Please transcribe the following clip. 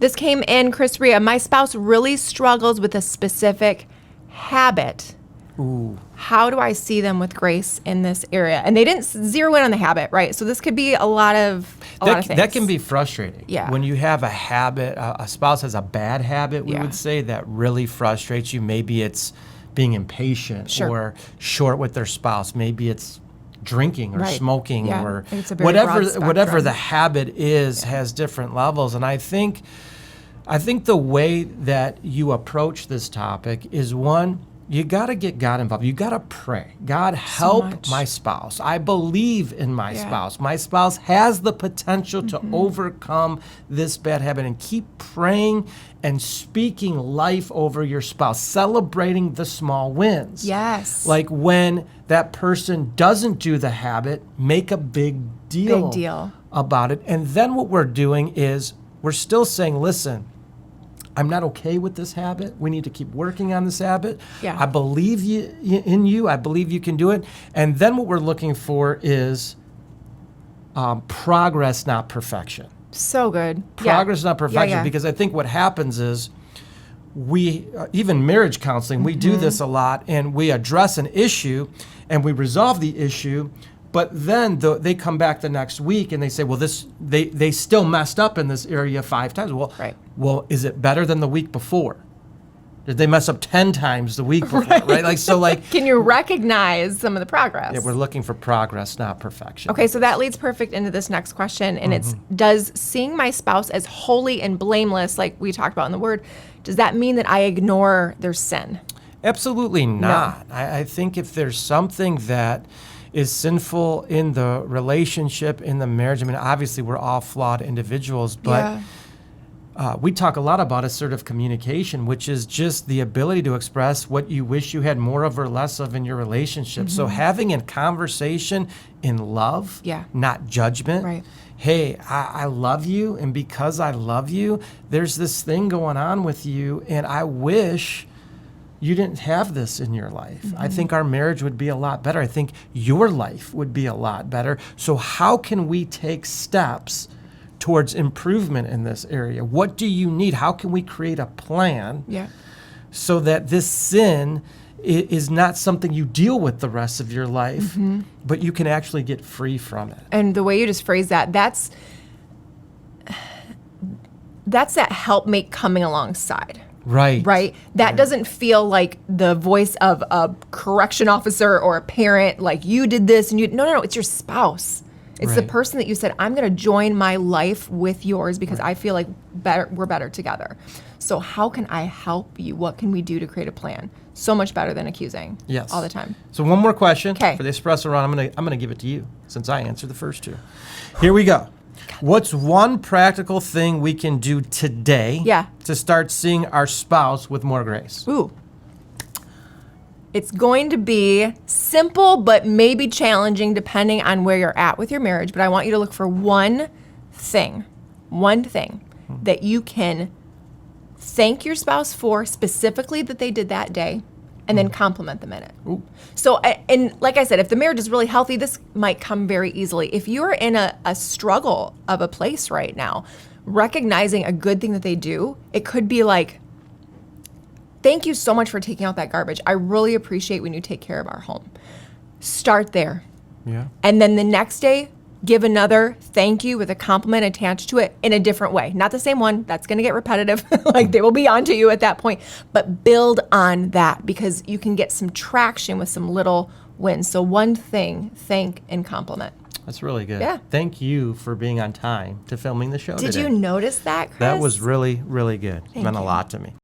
This came in, Chris Ria. My spouse really struggles with a specific habit. Ooh. How do I see them with grace in this area? And they didn't zero in on the habit, right? So this could be a lot of things. That can be frustrating. Yeah. When you have a habit, a spouse has a bad habit, we would say, that really frustrates you. Maybe it's being impatient or short with their spouse. Maybe it's drinking or smoking or whatever the habit is has different levels. And I think the way that you approach this topic is, one, you got to get God involved. You got to pray. God, help my spouse. I believe in my spouse. My spouse has the potential to overcome this bad habit, and keep praying and speaking life over your spouse, celebrating the small wins. Yes. Like when that person doesn't do the habit, make a big deal about it. And then what we're doing is we're still saying, listen, I'm not okay with this habit. We need to keep working on this habit. Yeah. I believe in you. I believe you can do it. And then what we're looking for is progress, not perfection. So good. Progress, not perfection. Because I think what happens is we, even marriage counseling, we do this a lot, and we address an issue and we resolve the issue. But then they come back the next week and they say, well, they still messed up in this area 5 times. Well, is it better than the week before? Did they mess up 10 times the week before, right? Can you recognize some of the progress? Yeah, we're looking for progress, not perfection. Okay, so that leads perfect into this next question, and it's, does seeing my spouse as holy and blameless, like we talked about in the Word, does that mean that I ignore their sin? Absolutely not. No. I think if there's something that is sinful in the relationship, in the marriage, I mean, obviously we're all flawed individuals, but we talk a lot about assertive communication, which is just the ability to express what you wish you had more of or less of in your relationship. So having a conversation in love, not judgment. Right. Hey, I love you, and because I love you, there's this thing going on with you, and I wish you didn't have this in your life. I think our marriage would be a lot better. I think your life would be a lot better. So how can we take steps towards improvement in this area? What do you need? How can we create a plan so that this sin is not something you deal with the rest of your life, but you can actually get free from it? And the way you just phrase that, that's that helpmate coming alongside. Right. That doesn't feel like the voice of a correction officer or a parent, like you did this and you. No. It's your spouse. It's the person that you said, I'm going to join my life with yours because I feel like we're better together. So how can I help you? What can we do to create a plan? So much better than accusing. Yes. All the time. So one more question for the Okay. espresso run. I'm gonna give it to you since I answered the first two. Here we go. What's one practical thing we can do today to start seeing our spouse with more grace? Ooh. It's going to be simple, but maybe challenging depending on where you're at with your marriage. But I want you to look for one thing that you can thank your spouse for specifically that they did that day, and then compliment them in it. Ooh. So, and like I said, if the marriage is really healthy, this might come very easily. If you're in a struggle of a place right now, recognizing a good thing that they do, it could be like, thank you so much for taking out that garbage. I really appreciate when you take care of our home. Start there. Yeah. And then the next day, give another thank you with a compliment attached to it in a different way. Not the same one. That's going to get repetitive. Like they will be on to you at that point. But build on that because you can get some traction with some little wins. So one thing, thank and compliment. That's really good. Yeah. Thank you for being on time to filming the show today. Did you notice that, Chris? That was really, really good. It meant a lot to me.